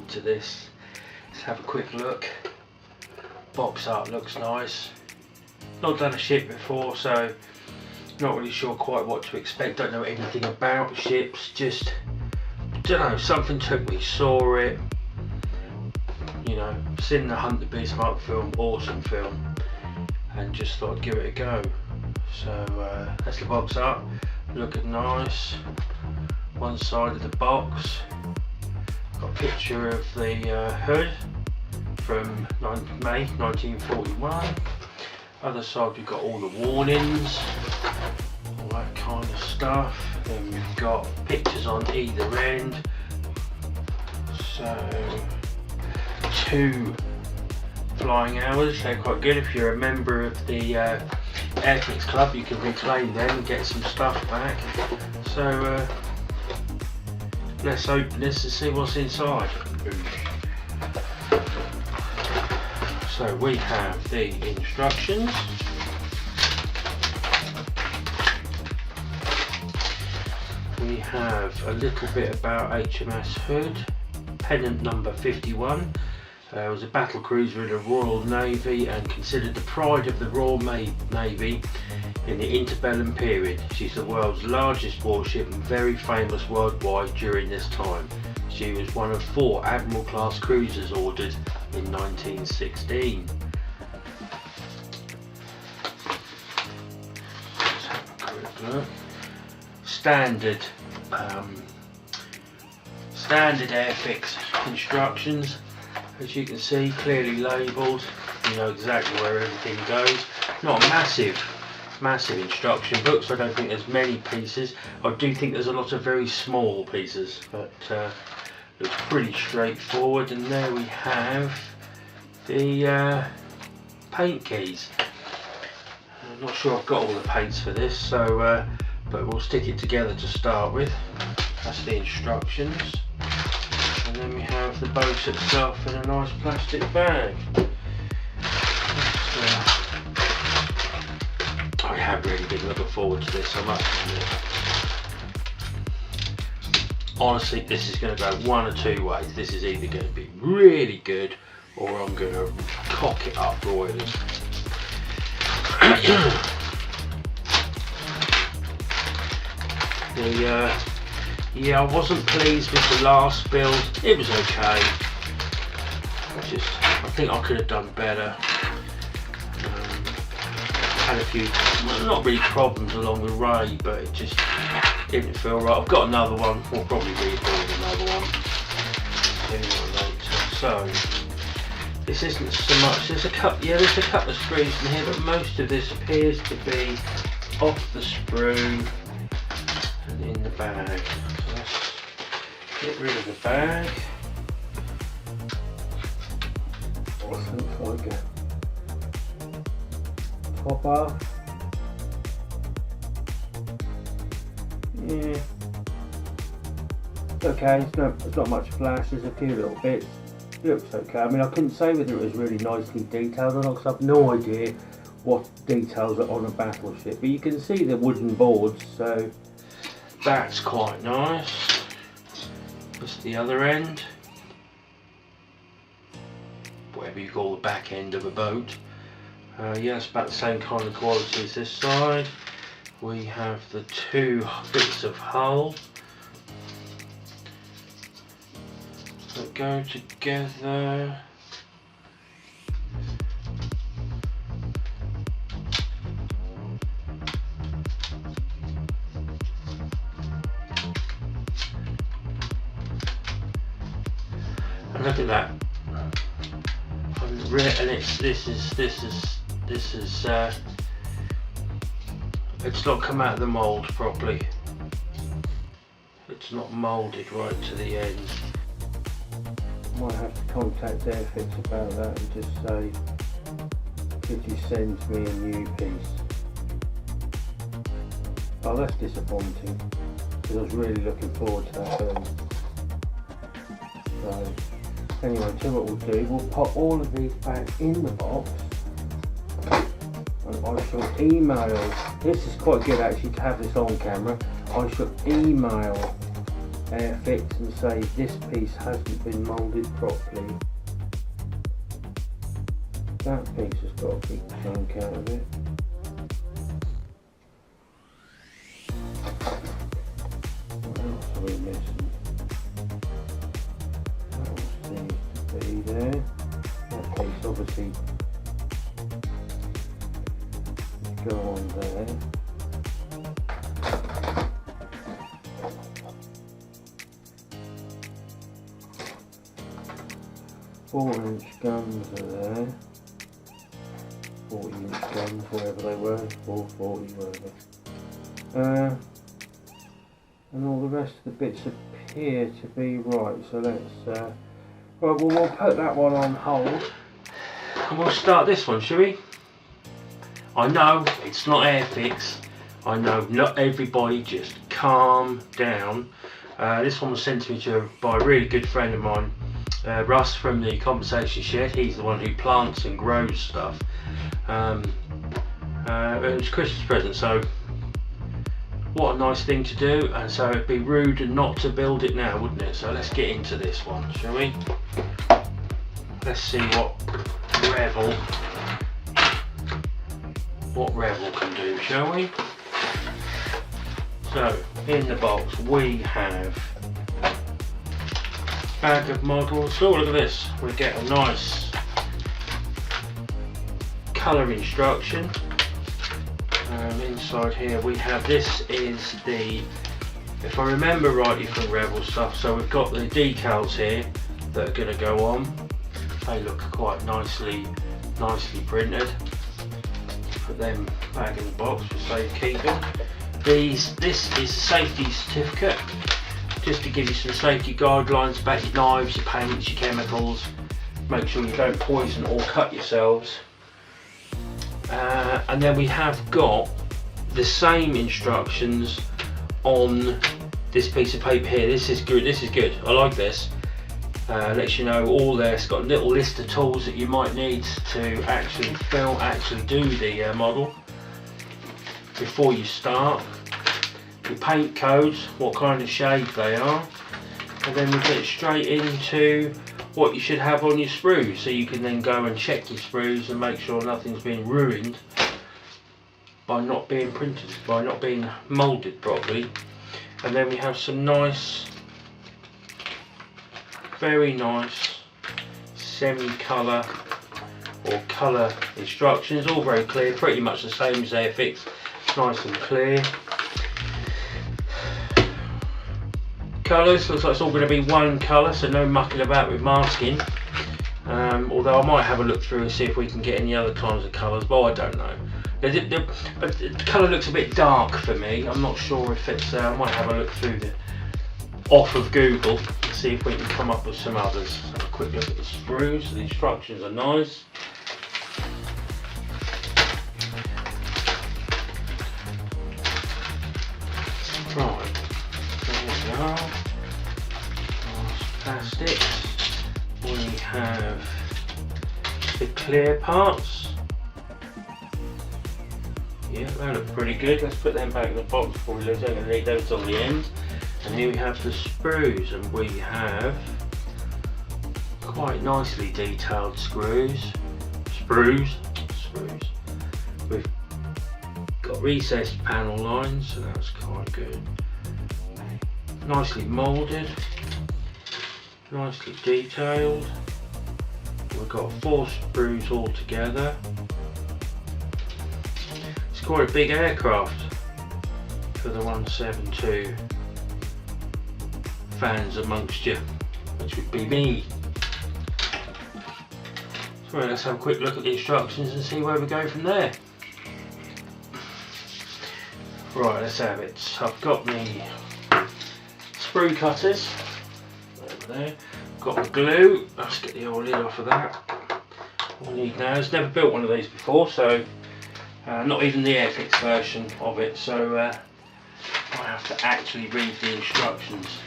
forward to this. Let's have a quick look. Box art looks nice. Not done a ship before, so not really sure quite what to expect. Don't know anything about ships, just don't know, something took me, saw it, you know, seen the Hunt the Bismarck film, awesome film, and just thought I'd give it a go. So that's the box art, looking nice. One side of the box got a picture of the hood from May 1941. Other side we've got all the warnings, all that kind of stuff. Then we've got pictures on either end. So 2 flying hours, they're quite good. If you're a member of the Airfix club, you can reclaim them and get some stuff back. So let's open this and see what's inside. So we have the instructions. We have a little bit about HMS Hood, pennant number 51. It was a battle cruiser in the Royal Navy and considered the pride of the Royal Navy in the interbellum period. She's the world's largest warship and very famous worldwide during this time. She was one of 4 Admiral class cruisers ordered in 1916. Let's have a quick look. Standard Airfix instructions, as you can see, clearly labelled. You know exactly where everything goes. Not a massive instruction book, so I don't think there's many pieces. I do think there's a lot of very small pieces, but looks pretty straightforward. And there we have the paint keys. I'm not sure I've got all the paints for this, so but we'll stick it together to start with. That's the instructions, and then we have the boat itself in a nice plastic bag. I have really been looking forward to this, I must admit. Honestly, this is going to go one or two ways. This is either going to be really good, or I'm going to cock it up royally. Yeah, I wasn't pleased with the last build. It was okay. I think I could have done better. Had a few, well, not really problems along the way, but it just didn't feel right. I've got another one. We'll probably rebuild another one later. So this isn't so much. There's a couple of screws in here, but most of this appears to be off the sprue and in the bag. So let's get rid of the bag. What looks like a topper. Yeah. It's okay, it's not much flash, there's a few little bits. It looks okay. I mean, I couldn't say whether it was really nicely detailed or not, because I've no idea what details are on a battleship. But you can see the wooden boards, so that's quite nice. That's the other end. Whatever you call the back end of a boat. Yeah, it's about the same kind of quality as this side. We have the 2 bits of hull that go together. And look at that. And this is it's not come out of the mould properly. It's not moulded right to the end. Might have to contact Airfix about that and just say, could you send me a new piece? Oh, that's disappointing, because I was really looking forward to that film. So anyway, so what we'll do, we'll pop all of these back in the box. And I shall email, this is quite good actually to have this on camera, I shall email Airfix and say this piece hasn't been moulded properly. That piece has got a big chunk out of it. What else are we missing? That all needs to be there. That piece obviously go on there. 4-inch guns are there. 40-inch guns, whatever they were, 440, whatever. And all the rest of the bits appear to be right. So let's, right, well, we'll put that one on hold. And we'll start this one, shall we? I know it's not Airfix. I know not everybody, just calm down. This one was sent to me by a really good friend of mine, Russ from the Conversation Shed. He's the one who plants and grows stuff. It was a Christmas present, so what a nice thing to do, and so it'd be rude not to build it now, wouldn't it? So let's get into this one, shall we? Let's see what Revel can do, shall we? So in the box we have bag of models. Oh, look at this, we get a nice colour instruction. Inside here we have, this is the, if I remember rightly from Revel stuff, so we've got the decals here that are going to go on. They look quite nicely printed. Put them back in the box for safekeeping. This is a safety certificate, just to give you some safety guidelines about your knives, your paints, your chemicals. Make sure you don't poison or cut yourselves. And then we have got the same instructions on this piece of paper here. This is good. I like this. Lets you know all there. It's got a little list of tools that you might need to actually do the model before you start. Your paint codes, what kind of shade they are, and then we get straight into what you should have on your sprues, so you can then go and check your sprues and make sure nothing's been ruined by not being printed, by not being moulded properly. And then we have some nice, very nice semi-colour or colour instructions, all very clear, pretty much the same as Airfix, nice and clear. Colours, looks like it's all going to be one colour, so no mucking about with masking. Although I might have a look through and see if we can get any other kinds of colours, but I don't know. The colour looks a bit dark for me. I'm not sure if it's, I might have a look through off of Google and see if we can come up with some others. Have a quick look at the sprues. The instructions are nice. Right, there we are. Plastics. We have the clear parts. Yeah, they look pretty good. Let's put them back in the box before we lose them. I'm going to leave those on the end. And here we have the sprues, and we have quite nicely detailed sprues. We've got recessed panel lines, so that's quite good. Nicely moulded, nicely detailed. We've got 4 sprues all together. It's quite a big aircraft for the 172 fans amongst you, which would be me. So let's have a quick look at the instructions and see where we go from there. Right, let's have it. I've got my sprue cutters over there. Got the glue. Let's get the old lid off of that. All we need now is, never built one of these before, so not even the Airfix version of it, so I have to actually read the instructions.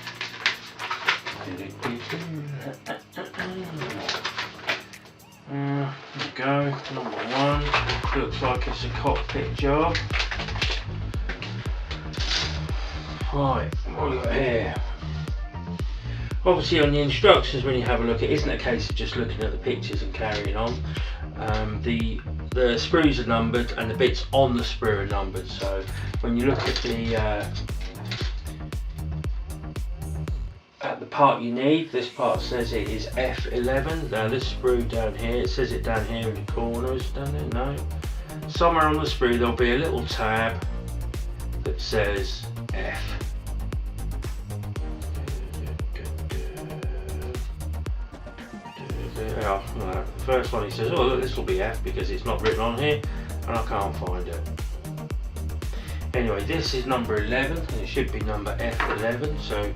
There we go, number 1. Looks like it's a cockpit job. Right, what have we got here? Obviously on the instructions, when you have a look, it isn't a case of just looking at the pictures and carrying on. The screws are numbered and the bits on the sprue are numbered, so when you look at the part you need, this part says it is F11. Now this sprue down here, it says it down here in the corner, is it down there? No. Somewhere on the sprue there'll be a little tab that says F. The first one he says, oh look, this will be F because it's not written on here and I can't find it. Anyway, this is number 11 and it should be number F11, so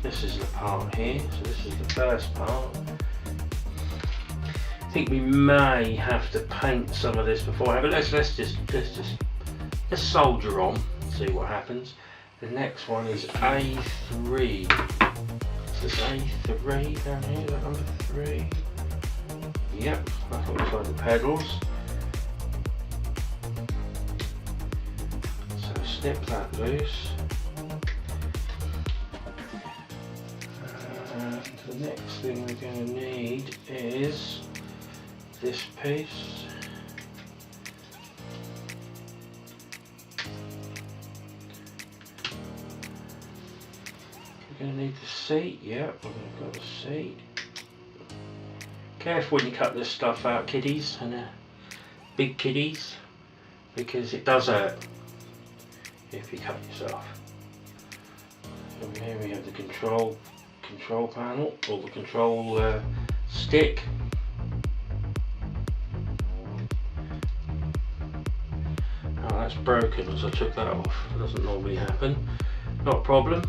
this is the part here, so this is the first part. I think we may have to paint some of this before, but let's just soldier on, see what happens. The next one is A3. Is this A3 down here? Is that number 3? Yep, that looks like the pedals. So snip that loose. And the next thing we're going to need is this piece. We're going to need the seat. Yep, we've got the seat. Careful when you cut this stuff out, kiddies, and big kiddies, because it does hurt if you cut yourself. And here we have the control panel, or the control stick. Oh, that's broken as I took that off. It doesn't normally happen. Not a problem.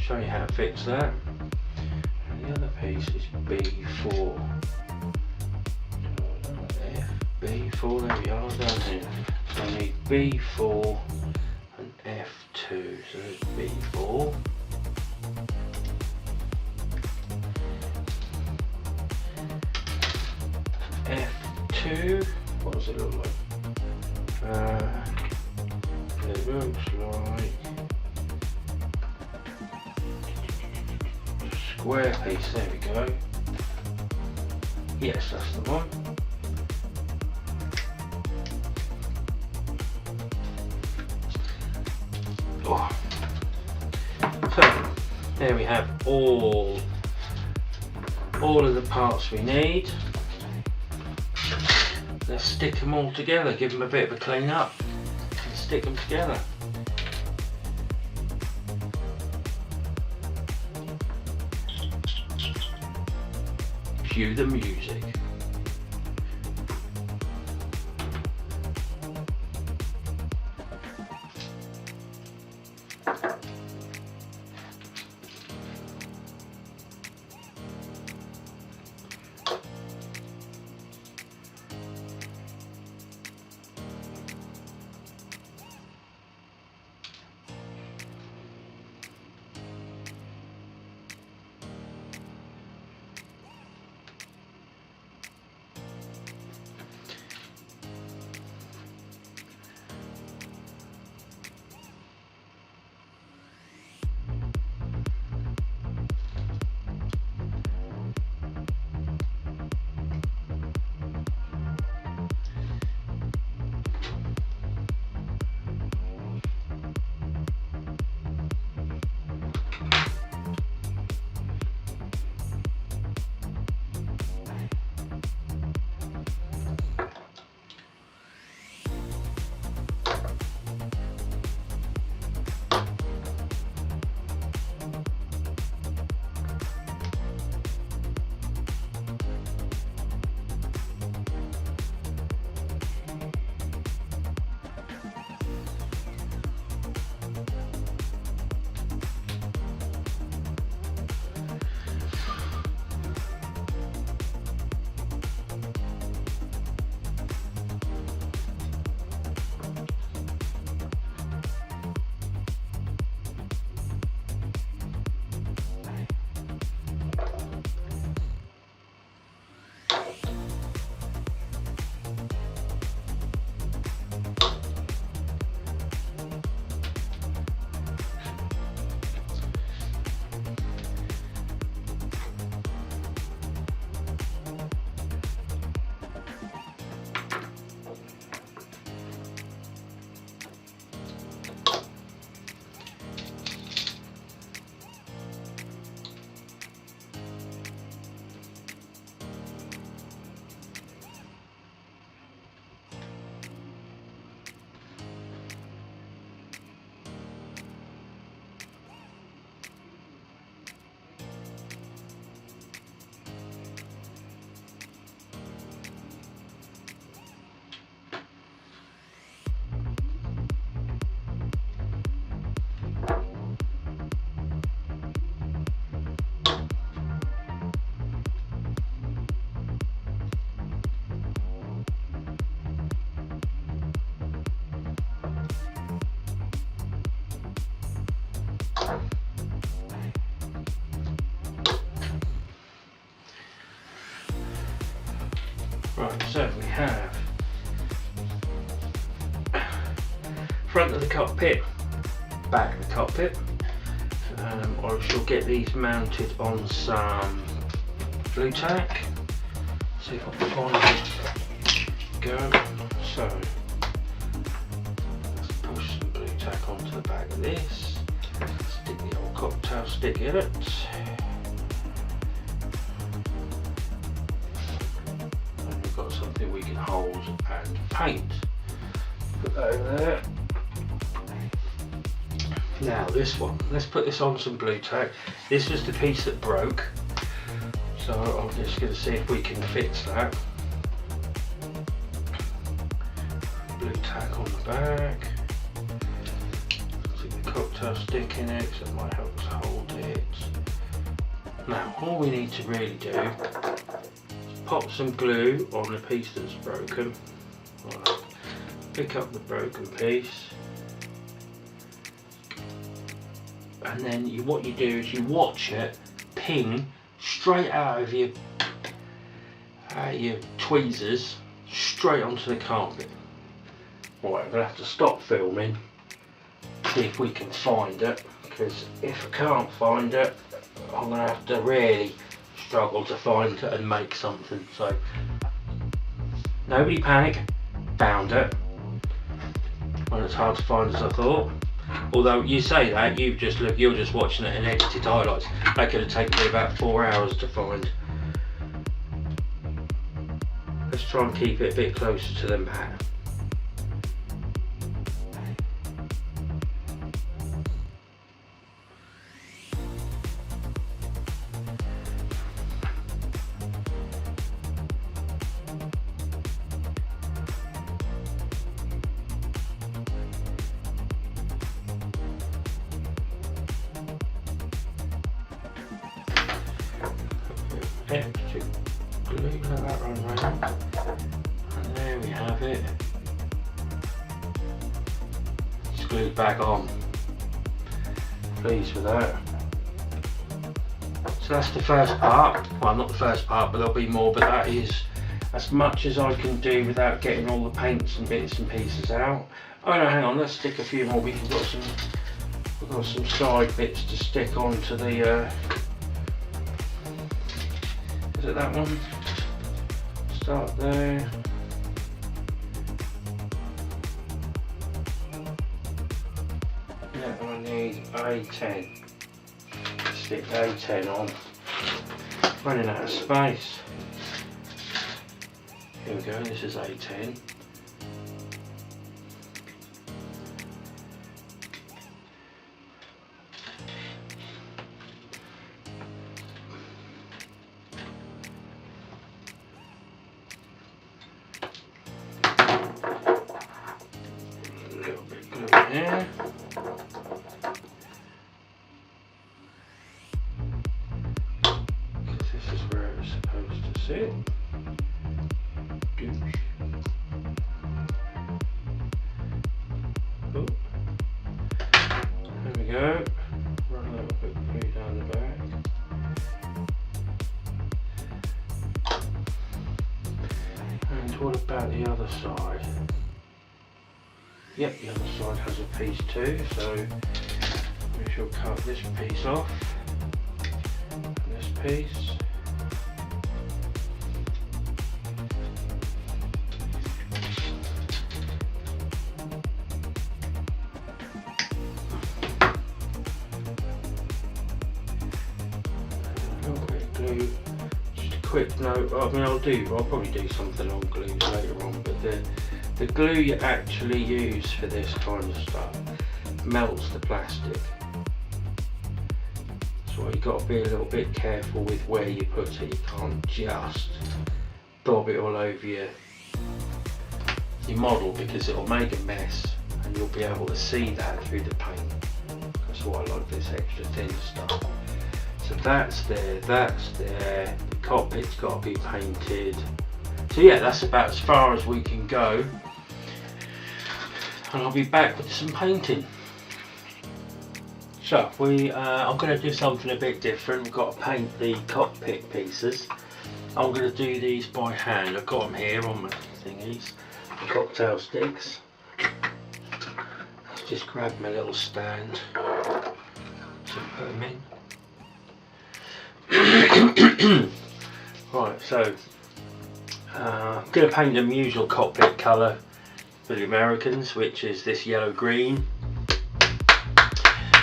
Show you how to fix that. And the other piece is B4. B4, there we are, down here. So I need B4 and F2. So there's B4. F2. What does it look like? It looks like a square piece. There we go. Yes, that's the one. Oh. So there we have all of the parts we need. Let's stick them all together, give them a bit of a clean up and stick them together. Cue the music. So we have front of the cockpit, back of the cockpit. I shall get these mounted on some blue tack. See if I can find it. Go. So let's push some blue tack onto the back of this. Stick the old cocktail stick in it. And we've got something we can hold and paint. Put that over there. Now this one, let's put this on some blue tack. This was the piece that broke, so I'm just going to see if we can fix that. Blue tack on the back. Stick the cocktail stick in it, so that might help us hold it. Now all we need to really do is pop some glue on the piece that's broken. Right. Pick up the broken piece. And then what you do is you watch it ping straight out of your tweezers straight onto the carpet. Right, I'm going to have to stop filming, see if we can find it, because if I can't find it, I'm going to have to really struggle to find it and make something. So, nobody panic, found it. Well, it's hard to find as I thought. Although you say that, you're just watching it in edited highlights. That could have taken me about 4 hours to find. Let's try and keep it a bit closer to the mat. Extra glue, let that run round, and there we have it. It's glued back on. Pleased with that. So that's the first part. Well, not the first part, but there'll be more, but that is as much as I can do without getting all the paints and bits and pieces out. Oh no, hang on, let's stick a few more. We've got some side bits to stick onto the is it that one? Start there. Yeah, I need A10. Stick A10 on. Running out of space. Here we go, this is A10. There. Because this is where it's supposed to sit. Douche. Oh. There we go. Run a little bit of glue down the back. And what about the other side? Yep, the other side has a piece too, so we shall cut this piece off, this piece. A little bit of glue, just a quick note, I mean I'll probably do something on glue later on, but the glue you actually use for this kind of stuff melts the plastic. So you've got to be a little bit careful with where you put it. You can't just bob it all over your model, because it'll make a mess and you'll be able to see that through the paint. That's why I like this extra thin stuff. So that's there, the cockpit's got to be painted. So yeah, that's about as far as we can go. And I'll be back with some painting. So I'm going to do something a bit different. We've got to paint the cockpit pieces. I'm going to do these by hand. I've got them here on my thingies, the cocktail sticks. Let's just grab my little stand to put them in. Right, so I'm going to paint them usual cockpit colour for the Americans, which is this yellow green,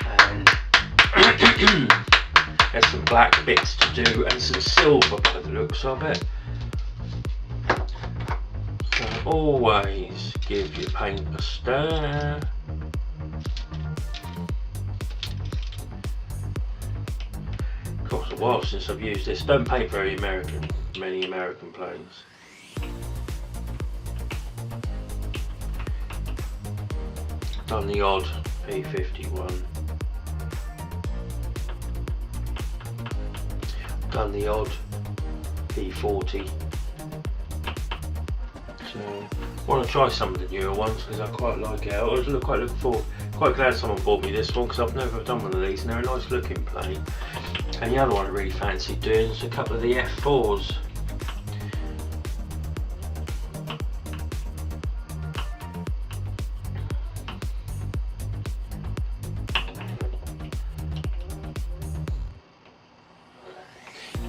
and there's some black bits to do and some silver by the looks of it. So always give your paint a stir. Of course, a while since I've used this. Don't paint very many American planes. Done the odd P51. Done the odd P40. So I want to try some of the newer ones because I quite like it. I was quite glad someone bought me this one because I've never done one of these, and they're a nice looking plane. And the other one I really fancied doing is a couple of the F4s.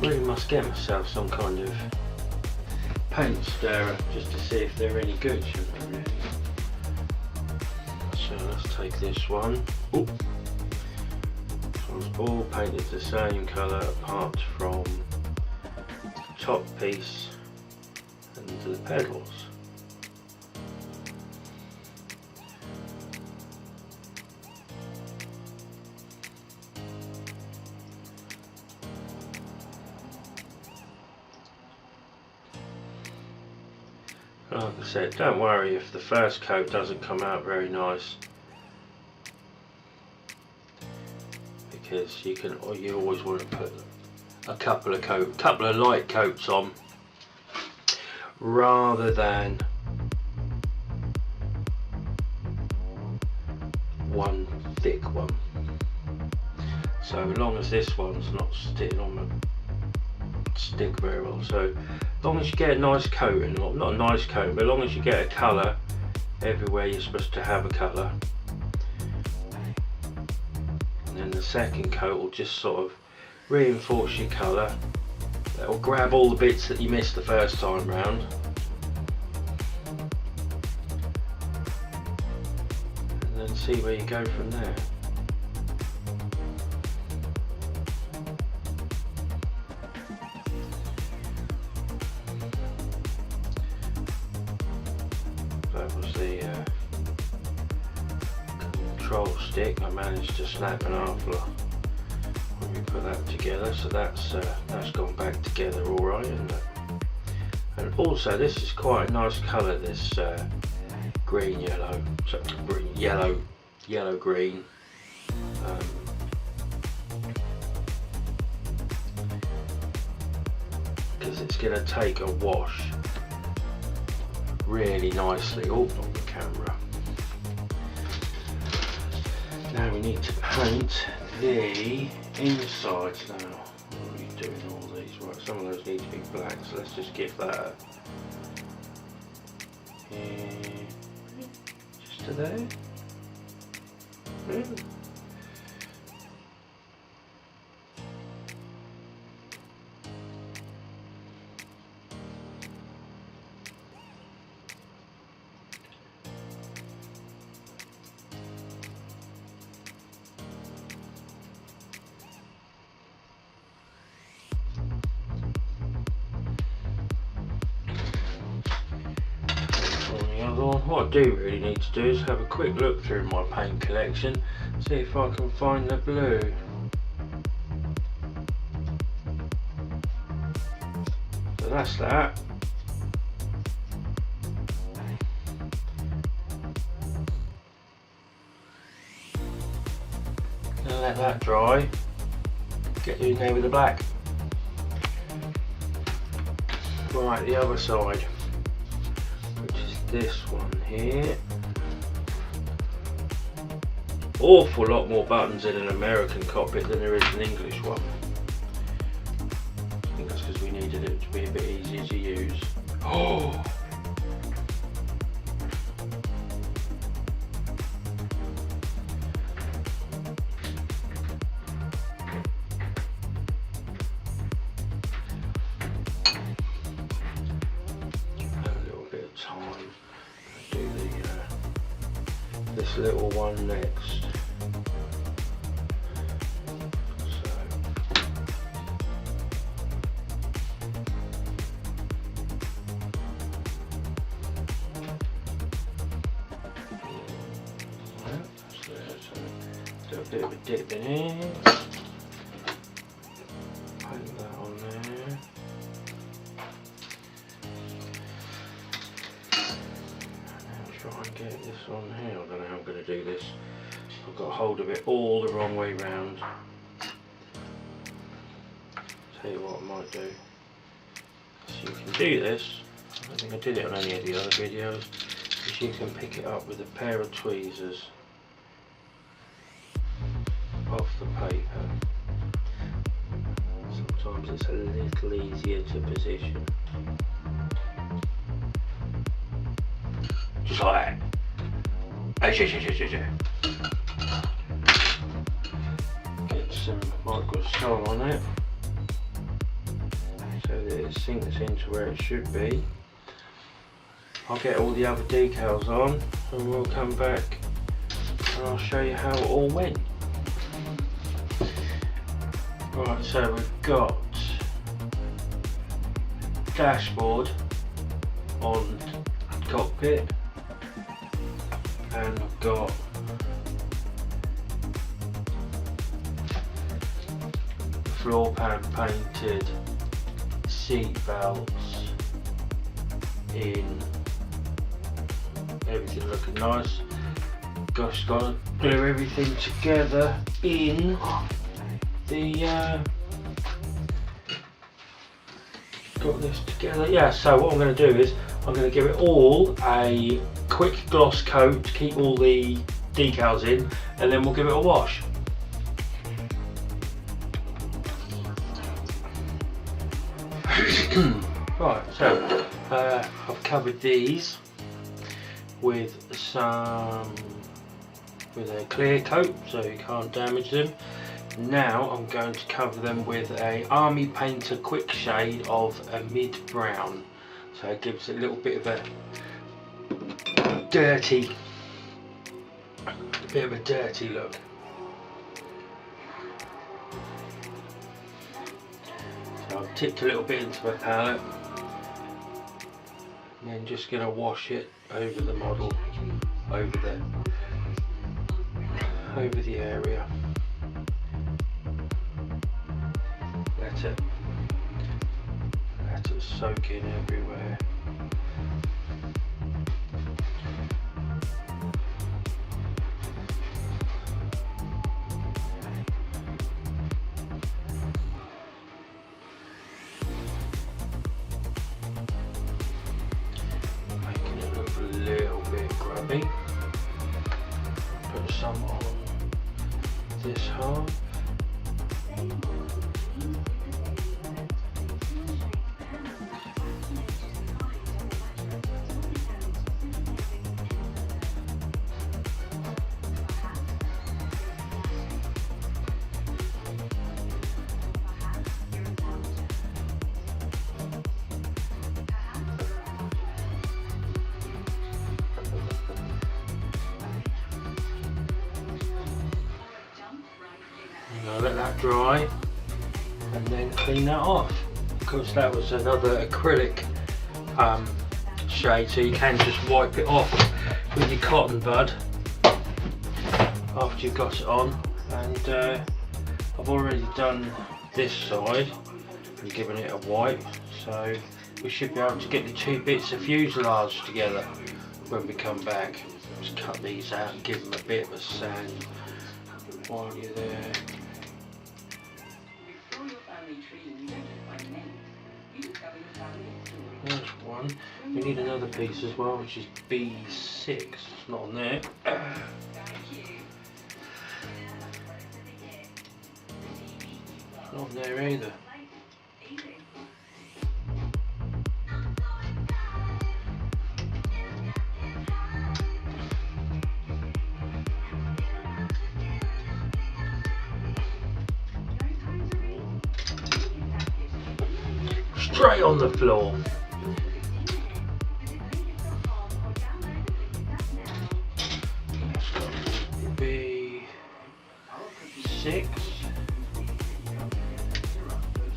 Really must get myself some kind of paint stirrer just to see if they're any good, shouldn't I really? So let's take this one. Ooh. This one's all painted the same colour apart from the top piece and the pedals. Like I said, don't worry if the first coat doesn't come out very nice, because you always want to put a couple of light coats on rather than one thick one. So as long as this one's not sitting on the stick very well, so as long as you get a nice coating, or not a nice coating, but as long as you get a colour everywhere you're supposed to have a colour, and then the second coat will just sort of reinforce your colour. That will grab all the bits that you missed the first time round, and then see where you go from there. That was the control stick. I managed to snap an half when we put that together, so that's gone back together all right, isn't it? And also this is quite a nice colour, this green yellow, so green yellow green. Because it's going to take a wash really nicely. Oh, on the camera. Now we need to paint the insides now. What are we doing all these? Right, some of those need to be black, so let's just give that just to there. What I do really need to do is have a quick look through my paint collection, see if I can find the blue. So that's that. Gonna let that dry. Get in there with the black. Right, the other side. This one here. Awful lot more buttons in an American cockpit than there is an English one. I think that's because we needed wanted it to be a bit easier to use. Oh! This little one next. So a bit of a dip in here. Paint that on there. Try and get this on here. I don't know how I'm going to do this. I've got hold of it all the wrong way round. Tell you what I might do. So you can do this. I don't think I did it on any of the other videos. Is you can pick it up with a pair of tweezers off the paper. Sometimes it's a little easier to position. Just like that. Get some microsol on it so that it sinks into where it should be. I'll get all the other decals on and we'll come back and I'll show you how it all went. Right, so we've got dashboard on Cockpit, and I've got floor pan painted seat belts in, everything looking nice. Gosh, gotta glue everything together in the got this together. Yeah, so what I'm going to do is I'm going to give it all a quick gloss coat to keep all the decals in, and then we'll give it a wash. Right, so I've covered these with a clear coat so you can't damage them. Now I'm going to cover them with a Army Painter quick shade of a mid brown, so it gives it a little bit of a dirty look. So I've tipped a little bit into my palette and then just going to wash it over the model, over the area. Let it soak in everywhere. Making it look a little bit grubby. Put some on this half. Let that dry and then clean that off, because that was another acrylic shade, so you can just wipe it off with your cotton bud after you've got it on. And I've already done this side and given it a wipe, so we should be able to get the two bits of fuselage together when we come back. Just cut these out and give them a bit of a sand while you're there. There's one. We need another piece as well, which is B6. It's not on there. Not on there either. straight on the floor. B6.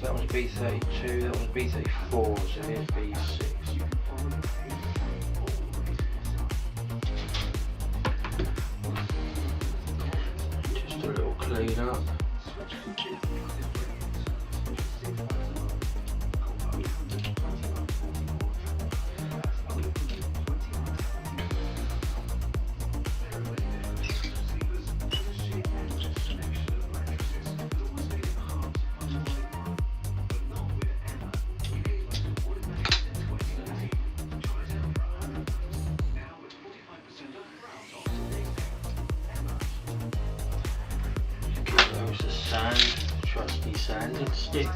That was B32, that was B34, so here's B6. Just a little clean up. Trusty sanding stick.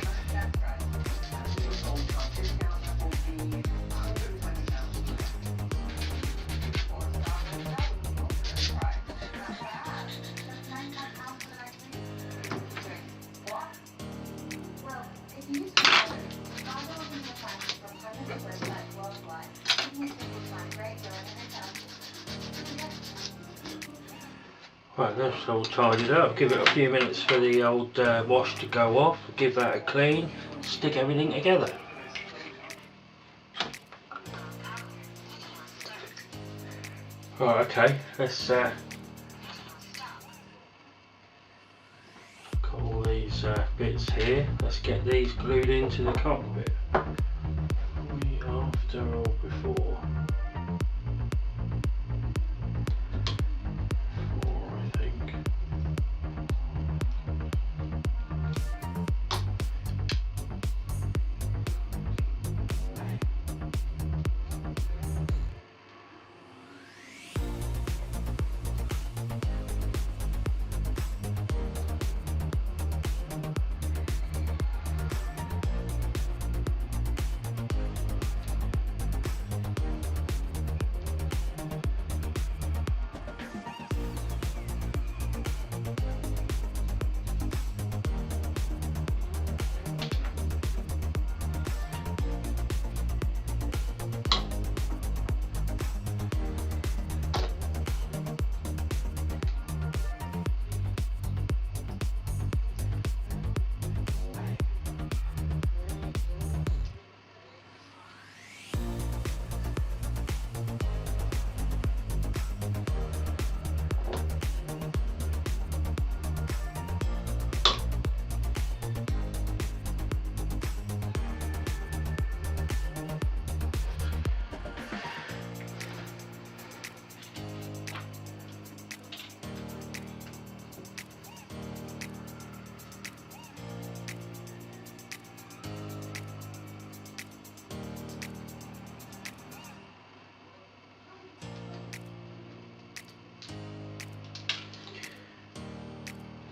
Right, that's all tidied up. Give it a few minutes for the old wash to go off. Give that a clean. Stick everything together. Right, okay. Let's got all these bits here. Let's get these glued into the cockpit. After or before?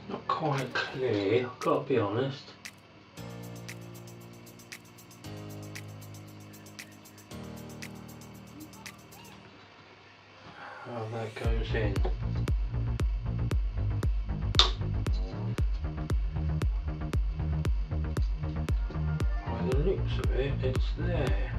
Not quite clear, I've got to be honest. How that goes in. By the looks of it, it's there.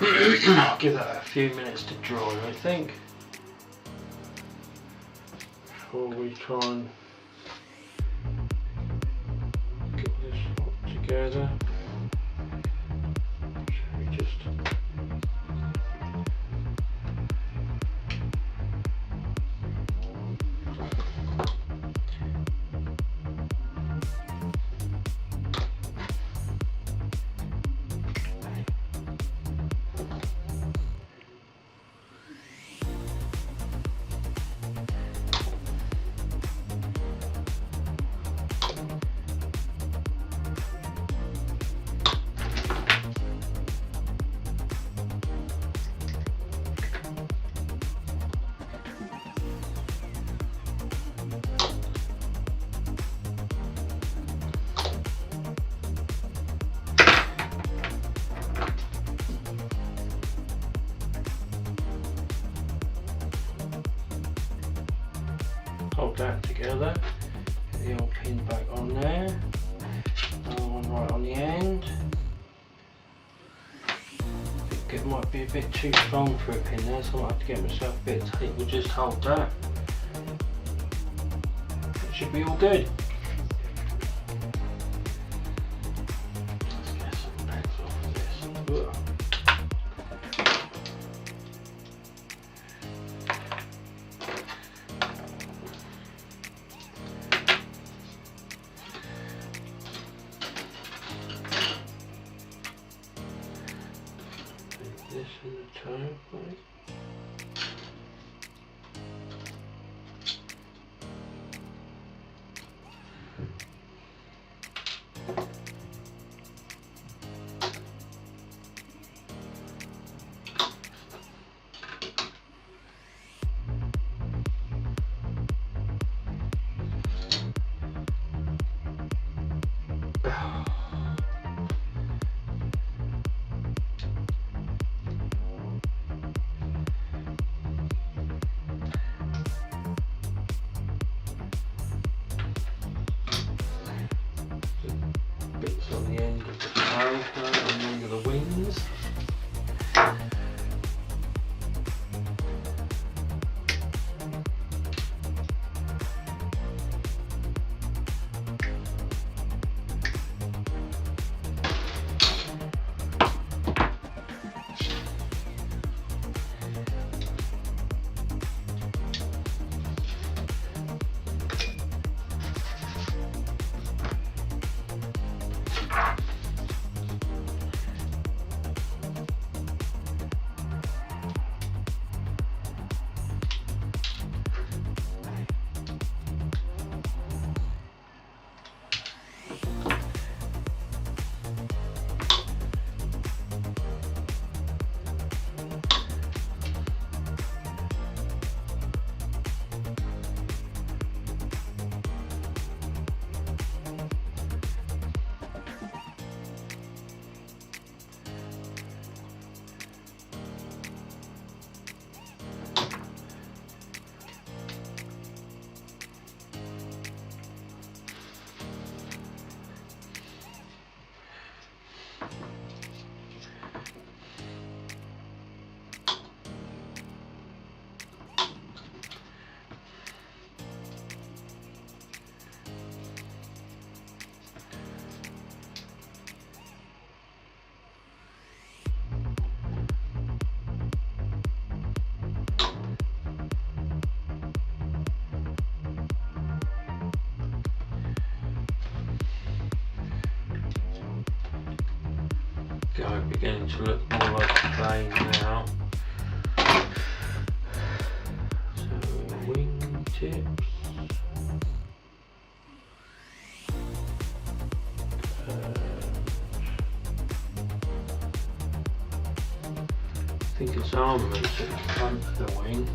I'll give that a few minutes to dry, I think, before we try and get this lot together. Should we just hold that together, get the old pin back on there, another one right on the end. I think it might be a bit too strong for a pin there, so I might have to get myself a bit of tape. We'll just hold that. It should be all good. Let's get some pegs off of this. Ugh. This in the toe, right? Bits on the end of the tail, on the end of the wings. Beginning to look more like a plane now. So wing tips. I think it's armaments at the front of the wing.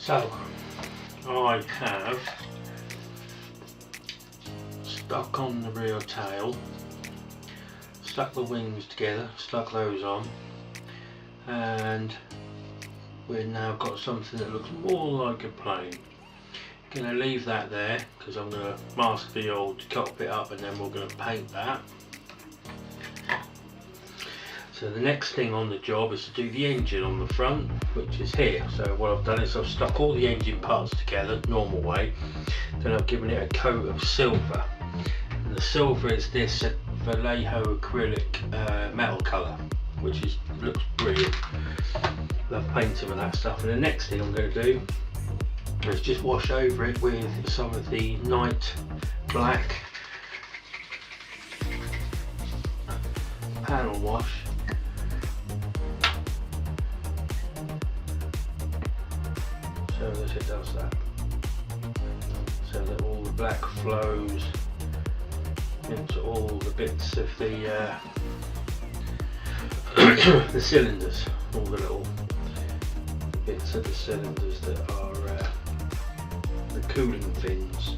So I have stuck on the rear tail, stuck the wings together, stuck those on, and we've now got something that looks more like a plane. Going to leave that there because I'm going to mask the old cockpit up and then we're going to paint that. So the next thing on the job is to do the engine on the front, which is here. So what I've done is I've stuck all the engine parts together, normal way, then I've given it a coat of silver. And the silver is this Vallejo acrylic metal colour, which looks brilliant. Love painting with that stuff. And the next thing I'm going to do is just wash over it with some of the night black panel wash. So that it does that, so that all the black flows into all the bits of the the cylinders, all the little bits of the cylinders that are the cooling fins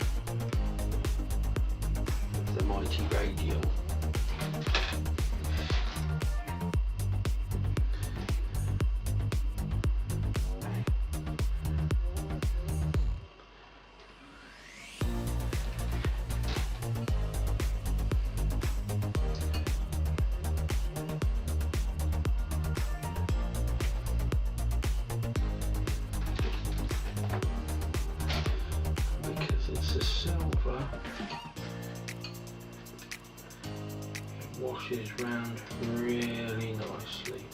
of the mighty radial. It's a silver, it washes round really nicely.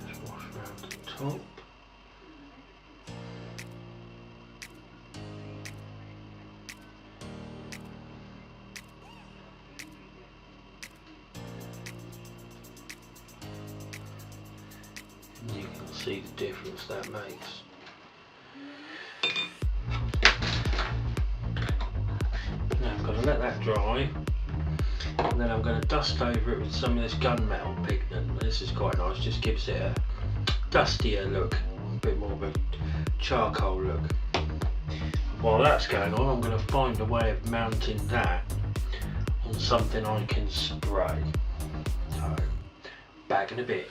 Just wash round the top. You can see the difference that makes. Now I'm going to let that dry, and then I'm going to dust over it with some of this gunmetal pigment. This is quite nice, just gives it a dustier look, a bit more of a charcoal look. While that's going on, I'm going to find a way of mounting that on something I can spray. So, back in a bit.